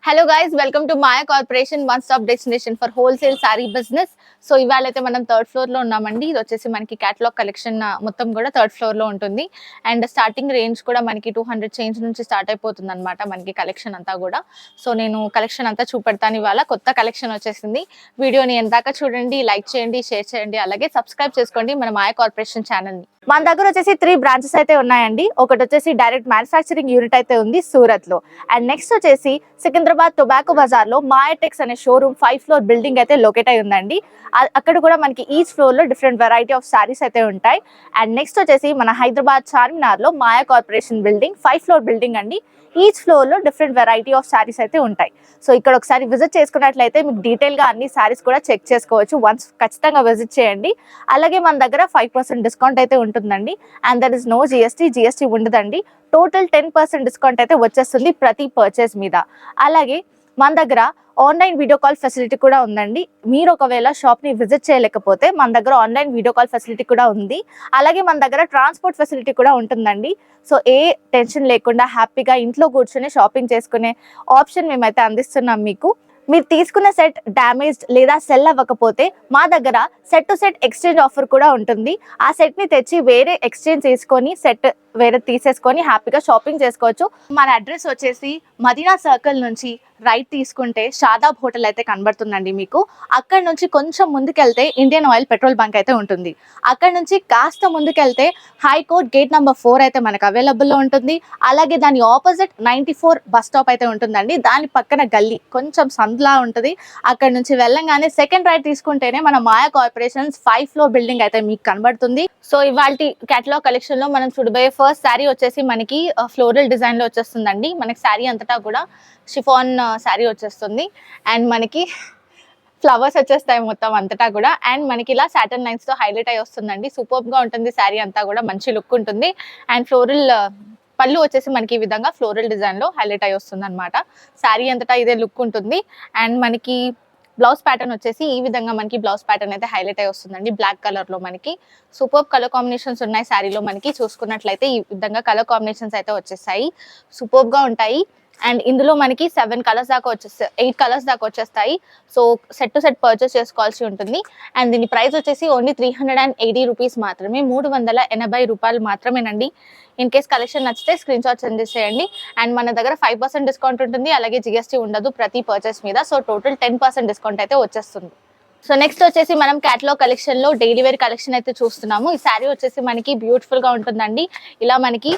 Hello guys, welcome to Maya corporation one stop destination for wholesale sorry business. So ఇవాళ అయితే మనం third floor లో ఉన్నామండి. ఇది వచ్చేసి మనకి క్యాటలాగ్ కలెక్షన్ మొత్తం కూడా థర్డ్ ఫ్లోర్ లో ఉంటుంది. అండ్ స్టార్టింగ్ రేంజ్ కూడా మనకి 200 చేంజ్ నుంచి స్టార్ట్ అయిపోతుంది అనమాట మనకి కలెక్షన్ అంతా కూడా. సో నేను కలెక్షన్ అంతా చూపెడతాను. ఇవాళ కొత్త కలెక్షన్ వచ్చేసింది. వీడియోని ఎందాక చూడండి, లైక్ చేయండి, షేర్ చేయండి, అలాగే సబ్స్క్రైబ్ చేసుకోండి మన మాయా కార్పొరేషన్ ఛానల్ ని. మన దగ్గర వచ్చేసి 3 బ్రాంచెస్ అయితే ఉన్నాయండి. ఒకటి వచ్చేసి డైరెక్ట్ మ్యానుఫ్యాక్చరింగ్ యూనిట్ అయితే ఉంది సూరత్ లో. అండ్ నెక్స్ట్ వచ్చేసి సికింద్రాబాద్ టొబాకో బజార్ లో మాయాటెక్స్ అనే షోరూమ్ 5 ఫ్లోర్ బిల్డింగ్ అయితే లొకేట్ అయి ఉందండి. అక్కడ కూడా మనకి ఈచ్ ఫ్లోర్ లో డిఫరెంట్ వెరైటీ ఆఫ్ సారీస్ అయితే ఉంటాయి. అండ్ నెక్స్ట్ వచ్చేసి మన హైదరాబాద్ చార్మినార్ లో మాయా కార్పొరేషన్ బిల్డింగ్ 5 ఫ్లోర్ బిల్డింగ్ అండి. ఈచ్ ఫ్లోర్ లో డిఫరెంట్ వెరైటీ ఆఫ్ సారీస్ అయితే ఉంటాయి. సో ఇక్కడ ఒకసారి విజిట్ చేసుకున్నట్లయితే మీకు డీటెయిల్ గా అన్ని సారీస్ కూడా చెక్ చేసుకోవచ్చు. వన్స్ ఖచ్చితంగా విజిట్ చేయండి. అలాగే మన దగ్గర 5% డిస్కౌంట్ అయితే ఉంటుందండి. And there is no GST ఉండదండి. టోటల్ 10% డిస్కౌంట్ అయితే వచ్చేస్తుంది ప్రతి పర్చేస్ మీద. అలాగే మన దగ్గర ఆన్లైన్ వీడియో కాల్ ఫెసిలిటీ కూడా ఉందండి. మీరు ఒకవేళ షాప్ ని విజిట్ చేయలేకపోతే మన దగ్గర ఆన్లైన్ వీడియో కాల్ ఫెసిలిటీ కూడా ఉంది. అలాగే మన దగ్గర ట్రాన్స్పోర్ట్ ఫెసిలిటీ కూడా ఉంటుందండి. సో ఏ టెన్షన్ లేకుండా హ్యాపీగా ఇంట్లో కూర్చొని షాపింగ్ చేసుకునే ఆప్షన్ మేమైతే అందిస్తున్నాం మీకు. మీరు తీసుకున్న సెట్ డ్యామేజ్డ్ లేదా సెల్ అవ్వకపోతే మా దగ్గర set to set exchange offer కూడా ఉంటుంది. ఆ సెట్ ని తెచ్చి వేరే ఎక్స్చేంజ్ చేసుకొని సెట్ వేరే తీసేసుకొని హ్యాపీగా షాపింగ్ చేసుకోవచ్చు. మన అడ్రస్ వచ్చేసి మదీనా సర్కిల్ నుంచి రైట్ తీసుకుంటే షాదాబ్ హోటల్ అయితే కనబడుతుందండి మీకు. అక్కడ నుంచి కొంచెం ముందుకెళ్తే ఇండియన్ ఆయిల్ పెట్రోల్ బంక్ అయితే ఉంటుంది. అక్కడ నుంచి కాస్త ముందుకెళ్తే హైకోర్ట్ గేట్ నెంబర్ 4 అయితే మనకు అవైలబుల్లో ఉంటుంది. అలాగే దాని ఆపోజిట్ 94 బస్ స్టాప్ అయితే ఉంటుందండి. దాని పక్కన గల్లీ కొంచెం సందులా ఉంటుంది. అక్కడ నుంచి వెళ్ళంగానే సెకండ్ రైట్ తీసుకుంటేనే మన మాయా కార్పొరేషన్స్ 5 ఫ్లోర్ బిల్డింగ్ అయితే మీకు కనబడుతుంది. సో ఇవాళ కేటలాగ్ కలెక్షన్ లో మనం చూడబోయే ఫస్ట్ శారీ వచ్చేసి మనకి ఫ్లోరల్ డిజైన్ లో వచ్చేస్తుందండి. మనకి శారీ అంతటా కూడా షిఫాన్ శారీ వచ్చేస్తుంది. అండ్ మనకి ఫ్లవర్స్ వచ్చేస్తాయి మొత్తం అంతటా కూడా. అండ్ మనకి ఇలా సాటర్న్ లైన్స్ తో హైలైట్ అయి వస్తుందండి. సూపర్ గా ఉంటుంది శారీ అంతా కూడా, మంచి లుక్ ఉంటుంది. అండ్ ఫ్లోరల్ పళ్ళు వచ్చేసి మనకి ఈ విధంగా ఫ్లోరల్ డిజైన్ లో హైలైట్ అయి వస్తుంది అనమాట. శారీ అంతటా ఇదే లుక్ ఉంటుంది. అండ్ మనకి బ్లౌజ్ ప్యాటర్న్ వచ్చేసి ఈ విధంగా మనకి బ్లౌజ్ ప్యాటర్న్ అయితే హైలైట్ అయి వస్తుందండి. బ్లాక్ కలర్ లో మనకి సూపర్ కలర్ కాంబినేషన్స్ ఉన్నాయి శారీలో. మనకి చూసుకున్నట్లయితే ఈ విధంగా కలర్ కాంబినేషన్స్ అయితే వచ్చేస్తాయి, సూపర్ గా ఉంటాయి. అండ్ ఇందులో మనకి 7 కలర్స్ దాకా వచ్చేస్తాయి, 8 కలర్స్ దాకా వచ్చేస్తాయి. So set to set purchase చేసుకోవాల్సి ఉంటుంది. అండ్ దీని ప్రైస్ వచ్చేసి ఓన్లీ 380 రూపీస్ మాత్రమే, 380 రూపాయలు మాత్రమేనండి. ఇన్ కేస్ కలెక్షన్ నచ్చితే స్క్రీన్ షాట్ సెండ్ చేసేయండి. అండ్ మన దగ్గర 5% డిస్కౌంట్ ఉంటుంది. అలాగే జిఎస్టీ ఉండదు ప్రతి పర్చేస్ మీద. సో టోటల్ 10% డిస్కౌంట్ అయితే వచ్చేస్తుంది. సో నెక్స్ట్ వచ్చేసి మనం క్యాటలాగ్ కలెక్షన్ లో డైలీ వేర్ కలెక్షన్ అయితే చూస్తున్నాము. ఈ శారీ వచ్చేసి మనకి బ్యూటిఫుల్ గా ఉంటుందండి. ఇలా మనకి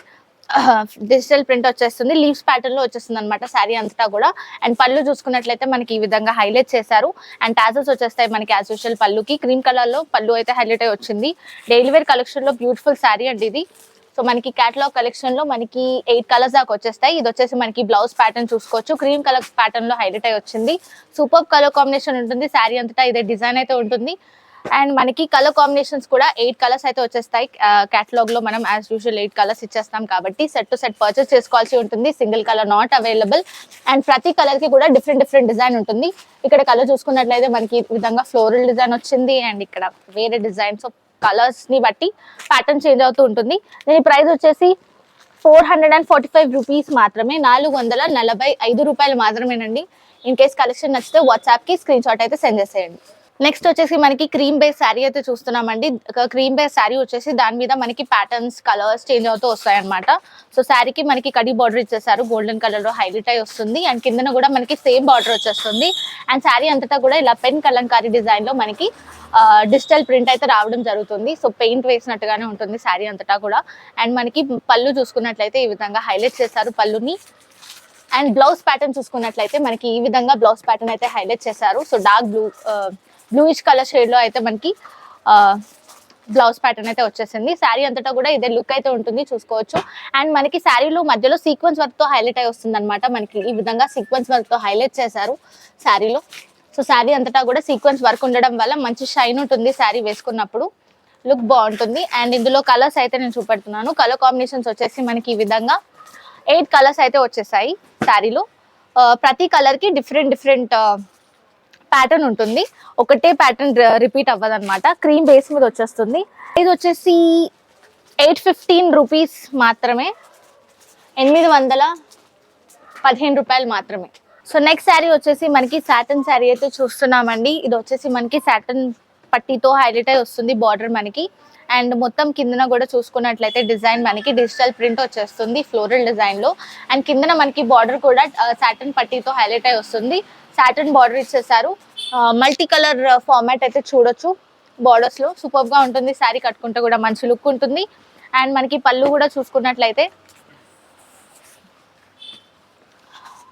డిజిటల్ ప్రింట్ వచ్చేస్తుంది, లీవ్స్ ప్యాటర్న్ లో వచ్చేస్తుంది అనమాట శారీ అంతటా కూడా. అండ్ పళ్ళు చూసుకున్నట్లయితే మనకి ఈ విధంగా హైలైట్ చేశారు. అండ్ టాజల్స్ వచ్చేస్తాయి మనకి యాజ్ యూజువల్. పళ్ళుకి క్రీమ్ కలర్ లో పళ్ళు అయితే హైలైట్ అయి వచ్చింది. డైలీ వేర్ కలెక్షన్ లో బ్యూటిఫుల్ శారీ అండి ఇది. సో మనకి క్యాటలాగ్ కలెక్షన్ లో మనకి 8 కలర్స్ దాకా వచ్చేస్తాయి. ఇది వచ్చేసి మనకి బ్లౌజ్ ప్యాటర్న్ చూసుకోవచ్చు, క్రీమ్ కలర్ ప్యాటర్న్ లో హైలైట్ అయి వచ్చింది. సూపర్ కలర్ కాంబినేషన్ ఉంటుంది. శారీ అంతటా ఇదే డిజైన్ అయితే ఉంటుంది. అండ్ మనకి కలర్ కాంబినేషన్స్ కూడా 8 కలర్స్ అయితే వచ్చేస్తాయి. క్యాటలాగ్ లో మనం యాజ్ యూజువల్ 8 కలర్స్ ఇచ్చేస్తాం కాబట్టి సెట్ టు సెట్ పర్చేస్ చేసుకోవాల్సి ఉంటుంది. Single colour not available. And ప్రతి కలర్ కి కూడా డిఫరెంట్ డిజైన్ ఉంటుంది. ఇక్కడ కలర్ చూసుకున్నట్లయితే మనకి ఈ విధంగా ఫ్లోరల్ డిజైన్ వచ్చింది. అండ్ ఇక్కడ వేరే డిజైన్స్ కలర్స్ ని బట్టి ప్యాటర్న్ చేంజ్ అవుతూ ఉంటుంది. దీని ప్రైస్ వచ్చేసి 445 రూపీస్ మాత్రమే, 445 రూపాయలు మాత్రమేనండి. ఇన్ కేస్ కలెక్షన్ నచ్చితే వాట్సాప్ కి స్క్రీన్ షాట్ అయితే సెండ్ చేసేయండి. నెక్స్ట్ వచ్చేసి మనకి క్రీమ్ బేస్ శారీ అయితే చూస్తున్నామండి. క్రీమ్ బేస్ శారీ వచ్చేసి దాని మీద మనకి ప్యాటర్న్స్ కలర్స్ చేంజ్ అవుతూ వస్తాయి అనమాట. సో శారీకి మనకి కడి బార్డర్ ఇచ్చేసారు, గోల్డెన్ కలర్ లో హైలైట్ అయి వస్తుంది. అండ్ కిందన కూడా మనకి సేమ్ బార్డర్ వచ్చేస్తుంది. అండ్ శారీ అంతటా కూడా ఇలా పెన్ కలంకారీ డిజైన్ లో మనకి డిజిటల్ ప్రింట్ అయితే రావడం జరుగుతుంది. సో పెయింట్ వేసినట్టుగానే ఉంటుంది శారీ అంతటా కూడా. అండ్ మనకి పళ్ళు చూసుకున్నట్లయితే ఈ విధంగా హైలైట్ చేశారు పళ్ళుని. అండ్ బ్లౌజ్ ప్యాటర్న్ చూసుకున్నట్లయితే మనకి ఈ విధంగా బ్లౌజ్ ప్యాటర్న్ అయితే హైలైట్ చేశారు. So dark bluish colour shade లో అయితే మనకి బ్లౌజ్ ప్యాటర్న్ అయితే వచ్చేసింది. శారీ అంతటా కూడా ఇదే లుక్ అయితే ఉంటుంది, చూసుకోవచ్చు. అండ్ మనకి శారీలో మధ్యలో సీక్వెన్స్ వర్క్ తో హైలైట్ అయి వస్తుంది అనమాట. మనకి ఈ విధంగా సీక్వెన్స్ వర్క్ తో హైలైట్ చేశారు శారీలో. సో శారీ అంతటా కూడా సీక్వెన్స్ వర్క్ ఉండడం వల్ల మంచి షైన్ ఉంటుంది శారీ వేసుకున్నప్పుడు, లుక్ బాగుంటుంది. అండ్ ఇందులో కలర్స్ అయితే నేను చూపెడుతున్నాను. కలర్ కాంబినేషన్స్ వచ్చేసి మనకి ఈ విధంగా 8 కలర్స్ అయితే వచ్చేసాయి శారీలో. ప్రతి కలర్ కి డిఫరెంట్ ప్యాటర్న్ ఉంటుంది. ఒకటే ప్యాటర్న్ రిపీట్ అవ్వదు అనమాట. క్రీమ్ బేస్ మీద వచ్చేస్తుంది. ఇది వచ్చేసి 815 రూపీస్ మాత్రమే, 815 రూపాయలు మాత్రమే. సో నెక్స్ట్ శారీ వచ్చేసి మనకి సాటన్ శారీ అయితే చూస్తున్నామండి. ఇది వచ్చేసి మనకి సాటన్ పట్టీతో హైలైట్ అయి వస్తుంది బార్డర్ మనకి. అండ్ మొత్తం కిందన కూడా చూసుకున్నట్లయితే డిజైన్ మనకి డిజిటల్ ప్రింట్ వచ్చేస్తుంది ఫ్లోరల్ డిజైన్ లో. అండ్ కిందన మనకి బార్డర్ కూడా సాటన్ పట్టీతో హైలైట్ అయి వస్తుంది. సాటన్ బార్డర్ ఇచ్చేసారు. మల్టీ కలర్ ఫార్మాట్ అయితే చూడొచ్చు బార్డర్స్ లో. సూపర్ గా ఉంటుంది శారీ, కట్టుకుంటే కూడా మంచి లుక్ ఉంటుంది. అండ్ మనకి పళ్ళు కూడా చూసుకున్నట్లయితే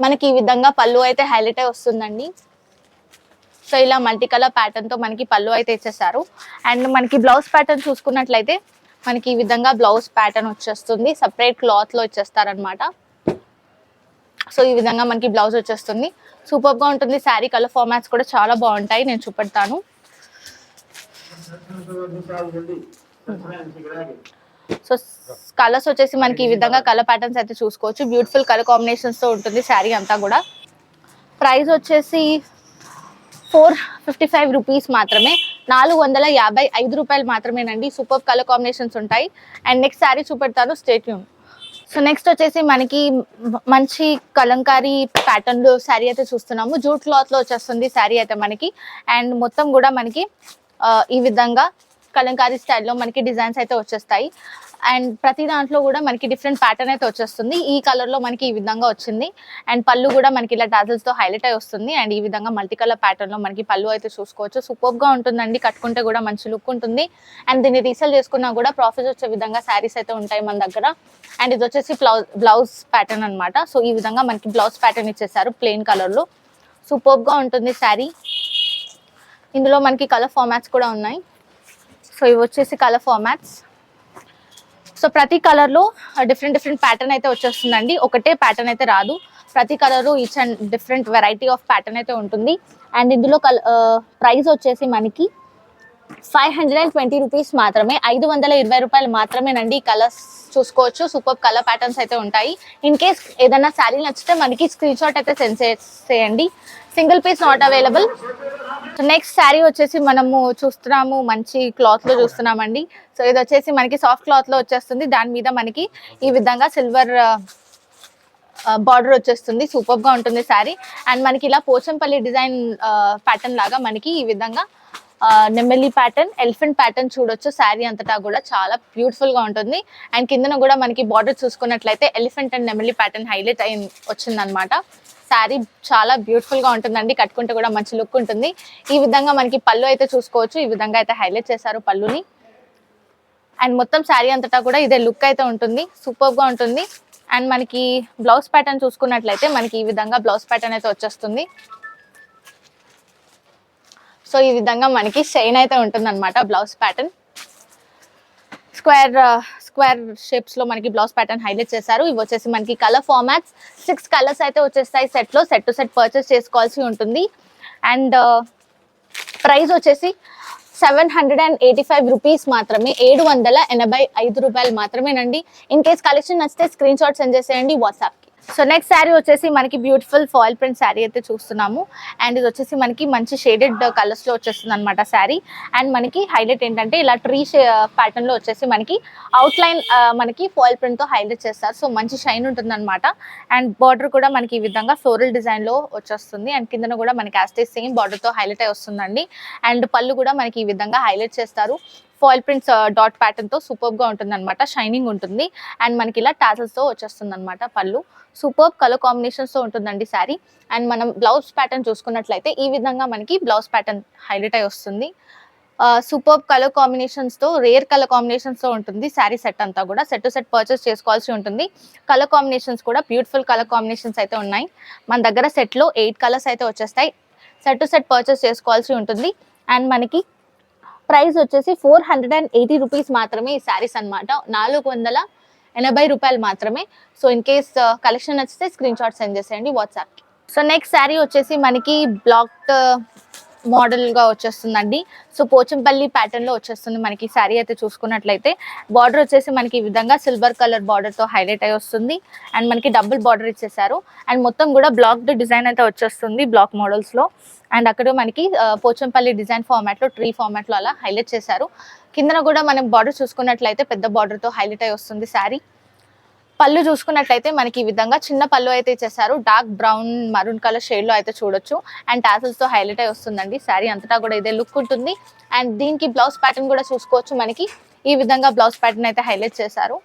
మనకి ఈ విధంగా పళ్ళు అయితే హైలైట్ అయి వస్తుందండి. సో ఇలా మల్టీ కలర్ ప్యాటర్న్ తో మనకి పళ్ళు అయితే ఇచ్చేసారు. అండ్ మనకి బ్లౌజ్ ప్యాటర్న్ చూసుకున్నట్లయితే మనకి ఈ విధంగా బ్లౌజ్ ప్యాటర్న్ వచ్చేస్తుంది. సపరేట్ క్లాత్ లో ఇచ్చేస్తారనమాట. సో ఈ విధంగా మనకి బ్లౌజ్ వచ్చేస్తుంది. సూపర్ గా ఉంటుంది శారీ. కలర్ ఫార్మాట్స్ కూడా చాలా బాగుంటాయి, నేను చూపెడతాను. సో కలర్స్ వచ్చేసి మనకి ఈ విధంగా కలర్ ప్యాటర్న్స్ అయితే చూసుకోవచ్చు. బ్యూటిఫుల్ కలర్ కాంబినేషన్స్ తో ఉంటుంది శారీ అంతా కూడా. ప్రైస్ వచ్చేసి 455 రూపీస్ మాత్రమే, 455 రూపాయలు మాత్రమేనండి. సూపర్ కలర్ కాంబినేషన్స్ ఉంటాయి. అండ్ నెక్స్ట్ శారీ చూపెడతాను, స్టే ట్యూన్. సో నెక్స్ట్ వచ్చేసి మనకి మంచి కలంకారీ ప్యాటర్న్ లో శారీ అయితే చూస్తున్నాము. జూట్ క్లాత్ లో వచ్చేస్తుంది శారీ అయితే మనకి. అండ్ మొత్తం కూడా మనకి ఈ విధంగా కలంకారీ స్టైల్లో మనకి డిజైన్స్ అయితే వచ్చేస్తాయి. అండ్ ప్రతి దాంట్లో కూడా మనకి డిఫరెంట్ ప్యాటర్న్ అయితే వచ్చేస్తుంది. ఈ కలర్ లో మనకి ఈ విధంగా వచ్చింది. అండ్ పళ్ళు కూడా మనకి ఇలా టాజల్స్ తో హైలైట్ అయి వస్తుంది. అండ్ ఈ విధంగా మల్టీ కలర్ ప్యాటర్న్ లో మనకి పళ్ళు అయితే చూసుకోవచ్చు. సూపర్ గా ఉంటుందండి, కట్టుకుంటే కూడా మంచి లుక్ ఉంటుంది. అండ్ దీన్ని రీసేల్ చేసుకున్నా కూడా ప్రాఫిట్ వచ్చే విధంగా శారీస్ అయితే ఉంటాయి మన దగ్గర. అండ్ ఇది వచ్చేసి బ్లౌజ్ ప్యాటర్న్ అనమాట. సో ఈ విధంగా మనకి బ్లౌజ్ ప్యాటర్న్ ఇచ్చేసారు ప్లెయిన్ కలర్ లో. సూపర్ గా ఉంటుంది శారీ. ఇందులో మనకి కలర్ ఫార్మాట్స్ కూడా ఉన్నాయి. సో ఇవి వచ్చేసి కలర్ ఫార్మాట్స్. సో ప్రతి కలర్ లో డిఫరెంట్ ప్యాటర్న్ అయితే వచ్చేస్తుందండి. ఒకటే ప్యాటర్న్ అయితే రాదు. ప్రతి colour each and different variety of pattern అయితే ఉంటుంది. అండ్ ఇందులో ప్రైస్ వచ్చేసి మనకి 520 రూపీస్ మాత్రమే, 520 రూపాయలు మాత్రమేనండి. కలర్స్ చూసుకోవచ్చు. సూపర్ కలర్ ప్యాటర్న్స్ అయితే ఉంటాయి. ఇన్ కేస్ ఏదైనా శారీ నచ్చితే మనకి స్క్రీన్ షాట్ అయితే సెండ్ చేసేయండి. Single piece not available. Next sari వచ్చేసి మనము చూస్తున్నాము, మంచి క్లాత్ లో చూస్తున్నామండి. సో ఇది వచ్చేసి మనకి సాఫ్ట్ క్లాత్ లో వచ్చేస్తుంది. దాని మీద మనకి ఈ విధంగా సిల్వర్ బార్డర్ వచ్చేస్తుంది. సూపర్ గా ఉంటుంది శారీ. అండ్ మనకి ఇలా పోచంపల్లి డిజైన్ ప్యాటర్న్ లాగా మనకి ఈ విధంగా నెమలి ప్యాటర్న్, ఎలిఫెంట్ ప్యాటర్న్ చూడొచ్చు. శారీ అంతటా కూడా చాలా బ్యూటిఫుల్ గా ఉంటుంది. అండ్ కిందన కూడా మనకి బార్డర్ చూసుకున్నట్లయితే ఎలిఫెంట్ అండ్ నెమలి ప్యాటర్న్ హైలైట్ అయి వచ్చింది అనమాట. శారీ చాలా బ్యూటిఫుల్ గా ఉంటుందండి, కట్టుకుంటే కూడా మంచి లుక్ ఉంటుంది. ఈ విధంగా మనకి పళ్ళు అయితే చూసుకోవచ్చు. ఈ విధంగా అయితే హైలైట్ చేశారు పళ్ళుని. అండ్ మొత్తం శారీ అంతటా కూడా ఇదే లుక్ అయితే ఉంటుంది. సూపర్ గా ఉంటుంది. అండ్ మనకి బ్లౌజ్ ప్యాటర్న్ చూసుకున్నట్లయితే మనకి ఈ విధంగా బ్లౌజ్ ప్యాటర్న్ అయితే వచ్చేస్తుంది. సో ఈ విధంగా మనకి షైన్ అయితే ఉంటుంది అనమాట బ్లౌజ్ ప్యాటర్న్. స్క్వేర్ షేప్స్ లో మనకి బ్లౌజ్ ప్యాటర్న్ హైలైట్ చేశారు. ఇవి వచ్చేసి మనకి కలర్ ఫార్మాట్స్ 6 కలర్స్ అయితే వచ్చేస్తాయి సెట్ లో. సెట్ టు సెట్ పర్చేస్ చేసుకోవాల్సి ఉంటుంది. అండ్ ప్రైస్ వచ్చేసి 785 రూపీస్ మాత్రమే, 785 రూపాయలు మాత్రమేనండి. ఇన్ కేస్ కలెక్షన్ నచ్చితే స్క్రీన్ షాట్ సెండ్ చేసేయండి వాట్సాప్ కి. సో నెక్స్ట్ శారీ వచ్చేసి మనకి బ్యూటిఫుల్ ఫాయిల్ ప్రింట్ శారీ అయితే చూస్తున్నాము. అండ్ ఇది వచ్చేసి మనకి మంచి షేడెడ్ కలర్స్ లో వచ్చేస్తుంది అనమాట శారీ. అండ్ మనకి హైలైట్ ఏంటంటే ఇలా ట్రీ ప్యాటర్న్ లో వచ్చేసి మనకి అవుట్ లైన్ మనకి ఫాయిల్ ప్రింట్ తో హైలైట్ చేస్తారు. సో మంచి షైన్ ఉంటుంది అనమాట. అండ్ బార్డర్ కూడా మనకి ఈ విధంగా ఫ్లోరల్ డిజైన్ లో వచ్చేస్తుంది. అండ్ కిందన కూడా మనకి యాస్టేజ్ సేమ్ బార్డర్ తో హైలైట్ అయి వస్తుందండి. అండ్ పళ్ళు కూడా మనకి ఈ విధంగా హైలైట్ చేస్తారు. ఫాయిల్ ప్రింట్స్ డాట్ ప్యాటర్న్ తో సూపర్ గా ఉంటుంది అనమాట. షైనింగ్ ఉంటుంది. అండ్ మనకి ఇలా టాజల్స్ తో వచ్చేస్తుంది అనమాట పళ్ళు. సూపర్ కలర్ కాంబినేషన్స్ తో ఉంటుందండి శారీ. అండ్ మనం బ్లౌజ్ ప్యాటర్న్ చూసుకున్నట్లయితే ఈ విధంగా మనకి బ్లౌజ్ ప్యాటర్న్ హైలైట్ అయి వస్తుంది. సూపర్ కలర్ కాంబినేషన్స్ తో, రేర్ కలర్ కాంబినేషన్స్ తో ఉంటుంది శారీ సెట్ అంతా కూడా. సెట్ టు సెట్ పర్చేస్ చేసుకోవాల్సి ఉంటుంది. కలర్ కాంబినేషన్స్ కూడా బ్యూటిఫుల్ కలర్ కాంబినేషన్స్ అయితే ఉన్నాయి మన దగ్గర. సెట్ లో 8 కలర్స్ అయితే వచ్చేస్తాయి. సెట్ టు సెట్ పర్చేస్ చేసుకోవాల్సి ఉంటుంది. అండ్ మనకి ప్రైస్ వచ్చేసి 480 రూపీస్ మాత్రమే ఈ శారీస్ అనమాట. 480 రూపాయలు మాత్రమే. సో ఇన్ కేస్ కలెక్షన్ నచ్చితే స్క్రీన్ షాట్ సెండ్ చేసేయండి వాట్సాప్ కి. సో నెక్స్ట్ శారీ వచ్చేసి మనకి బ్లాక్ మోడల్ గా వచ్చేస్తుందండి. సో పోచంపల్లి ప్యాటర్న్ లో వచ్చేస్తుంది మనకి శారీ అయితే చూసుకున్నట్లయితే. బార్డర్ వచ్చేసి మనకి ఈ విధంగా సిల్వర్ కలర్ బార్డర్ తో హైలైట్ అయి వస్తుంది. అండ్ మనకి డబుల్ బార్డర్ ఇచ్చేసారు. అండ్ మొత్తం కూడా బ్లాక్ డిజైన్ అయితే వచ్చేస్తుంది బ్లాక్ మోడల్స్ లో. అండ్ అక్కడ మనకి పోచంపల్లి డిజైన్ ఫార్మాట్ లో, ట్రీ ఫార్మాట్ లో అలా హైలైట్ చేశారు. కిందన కూడా మనం బార్డర్ చూసుకున్నట్లయితే పెద్ద బార్డర్ తో హైలైట్ అయి వస్తుంది శారీ. పళ్ళు చూసుకున్నట్లయితే మనకి ఈ విధంగా చిన్న పళ్ళు అయితే ఇచ్చేసారు. Dark brown maroon colour shade లో అయితే చూడొచ్చు. అండ్ టాసల్స్ తో హైలైట్ అయి వస్తుందండి. శారీ అంతటా కూడా ఇదే లుక్ ఉంటుంది. అండ్ దీనికి బ్లౌజ్ ప్యాటర్న్ కూడా చూసుకోవచ్చు. మనకి ఈ విధంగా బ్లౌజ్ ప్యాటర్న్ అయితే హైలైట్ చేశారు.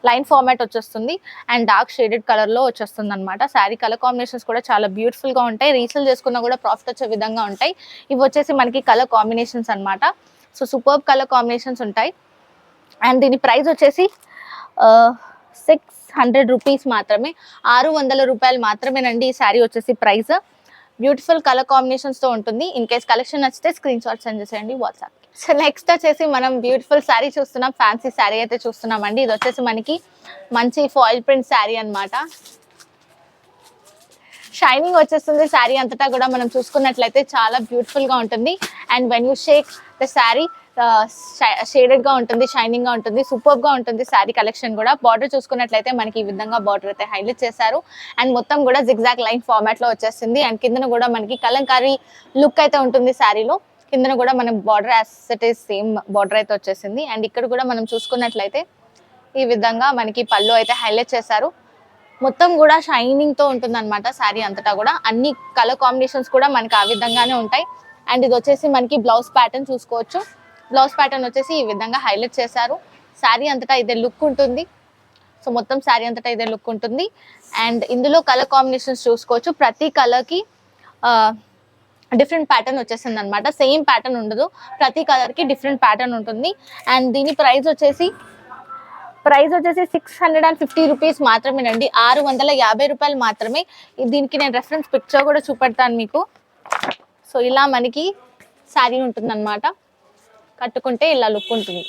లైన్ ఫార్మాట్ వచ్చేస్తుంది అండ్ డార్క్ షేడెడ్ కలర్ లో వచ్చేస్తుంది అనమాట. శారీ కలర్ కాంబినేషన్స్ కూడా చాలా బ్యూటిఫుల్ గా ఉంటాయి. రీసేల్ చేసుకున్నా కూడా ప్రాఫిట్ వచ్చే విధంగా ఉంటాయి. ఇవి వచ్చేసి మనకి కలర్ కాంబినేషన్స్ అనమాట. సో సూపర్బ్ కలర్ కాంబినేషన్స్ ఉంటాయి. అండ్ దీని ప్రైస్ వచ్చేసి 600 రూపీస్ మాత్రమే, 600 రూపాయలు మాత్రమేనండి ఈ శారీ వచ్చేసి ప్రైస్. బ్యూటిఫుల్ కలర్ కాంబినేషన్స్ తో ఉంటుంది. ఇన్ కేస్ కలెక్షన్ నచ్చితే స్క్రీన్ షాట్ సెండ్ చేసేయండి వాట్సాప్. సో నెక్స్ట్ వచ్చేసి మనం బ్యూటిఫుల్ శారీ చూస్తున్నాం. ఫ్యాన్సీ శారీ అయితే చూస్తున్నామండి. ఇది వచ్చేసి మనకి మంచి ఫాయిల్ ప్రింట్ శారీ అనమాట. షైనింగ్ వచ్చేస్తుంది శారీ అంతటా కూడా. మనం చూసుకున్నట్లయితే చాలా బ్యూటిఫుల్ గా ఉంటుంది. And when you Sheikh the sari shaded గా ఉంటుంది, షైనింగ్ గా ఉంటుంది, సూపర్ గా ఉంటుంది శారీ కలెక్షన్ కూడా. బార్డర్ చూసుకున్నట్లయితే మనకి ఈ విధంగా బార్డర్ అయితే హైలైట్ చేశారు. అండ్ మొత్తం కూడా జిగ్జాగ్ లైన్ ఫార్మాట్ లో వచ్చేసింది. అండ్ కిందన కూడా మనకి కలంకారీ లుక్ అయితే ఉంటుంది శారీలో. కిందన కూడా మనం border as it is same border అయితే వచ్చేసింది. అండ్ ఇక్కడ కూడా మనం చూసుకున్నట్లయితే ఈ విధంగా మనకి పళ్ళు అయితే హైలైట్ చేశారు. మొత్తం కూడా షైనింగ్ తో ఉంటుంది అనమాట శారీ అంతటా కూడా. అన్ని కలర్ కాంబినేషన్స్ కూడా మనకి ఆ విధంగానే ఉంటాయి. అండ్ ఇది వచ్చేసి మనకి బ్లౌజ్ ప్యాటర్న్ చూసుకోవచ్చు. బ్లౌజ్ ప్యాటర్న్ వచ్చేసి ఈ విధంగా హైలైట్ చేశారు. శారీ అంతటా ఇదే లుక్ ఉంటుంది. సో మొత్తం శారీ అంతటా ఇదే లుక్ ఉంటుంది. అండ్ ఇందులో కలర్ కాంబినేషన్స్ చూసుకోవచ్చు. ప్రతి కలర్కి డిఫరెంట్ ప్యాటర్న్ వచ్చేసింది అనమాట. సేమ్ ప్యాటర్న్ ఉండదు, ప్రతి కలర్కి డిఫరెంట్ ప్యాటర్న్ ఉంటుంది. అండ్ దీని ప్రైస్ వచ్చేసి 650 రూపీస్ మాత్రమేనండి, 650 రూపాయలు మాత్రమే. దీనికి నేను రెఫరెన్స్ పిక్చర్ కూడా చూపెడతాను మీకు. సో ఇలా మనకి శారీ ఉంటుంది అనమాట. కట్టుకుంటే ఇలా లుక్ ఉంటుంది.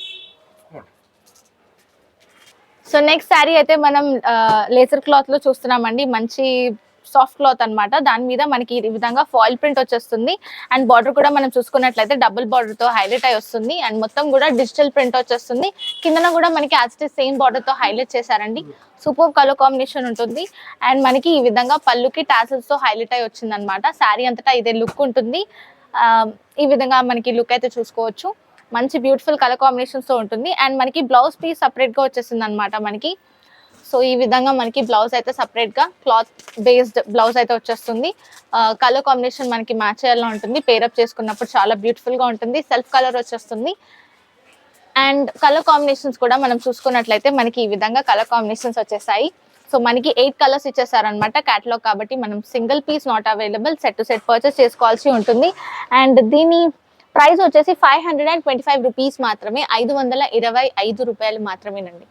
సో నెక్స్ట్ శారీ అయితే మనం లేజర్ క్లాత్ లో చూస్తున్నామండి. మంచి సాఫ్ట్ క్లాత్ అనమాట. దాని మీద మనకి ఈ విధంగా ఫాయిల్ ప్రింట్ వచ్చేస్తుంది. అండ్ బార్డర్ కూడా మనం చూసుకున్నట్లయితే డబుల్ బార్డర్ తో హైలైట్ అయి వస్తుంది. అండ్ మొత్తం కూడా డిజిటల్ ప్రింట్ వచ్చేస్తుంది. కిందన కూడా మనకి as it is same border తో హైలైట్ చేశారండి. సూపర్ కలర్ కాంబినేషన్ ఉంటుంది. అండ్ మనకి ఈ విధంగా పళ్ళుకి టాసల్స్ తో హైలైట్ అయి వచ్చింది అనమాట. శారీ అంతటా ఇదే లుక్ ఉంటుంది. ఈ విధంగా మనకి లుక్ అయితే చూసుకోవచ్చు. మంచి బ్యూటిఫుల్ కలర్ కాంబినేషన్స్ తో ఉంటుంది. అండ్ మనకి బ్లౌజ్ పీస్ సపరేట్ గా వచ్చేసింది అనమాట మనకి. సో ఈ విధంగా మనకి బ్లౌజ్ అయితే సపరేట్ గా క్లాత్ బేస్డ్ బ్లౌజ్ అయితే వచ్చేస్తుంది. కలర్ కాంబినేషన్ మనకి మ్యాచ్ అయ్యేలా ఉంటుంది. పేరప్ చేసుకున్నప్పుడు చాలా బ్యూటిఫుల్ గా ఉంటుంది. సెల్ఫ్ కలర్ వచ్చేస్తుంది. అండ్ కలర్ కాంబినేషన్స్ కూడా మనం చూసుకున్నట్లయితే మనకి ఈ విధంగా కలర్ కాంబినేషన్స్ వచ్చేసాయి. సో మనకి 8 కలర్స్ ఇచ్చేసారనమాట క్యాటలాగ్ కాబట్టి. మనం single piece not available, set to set purchase చేసుకోవాల్సి ఉంటుంది. అండ్ దీని ప్రైస్ వచ్చేసి 525 రూపీస్ మాత్రమే, 525 రూపాయలు మాత్రమేనండి.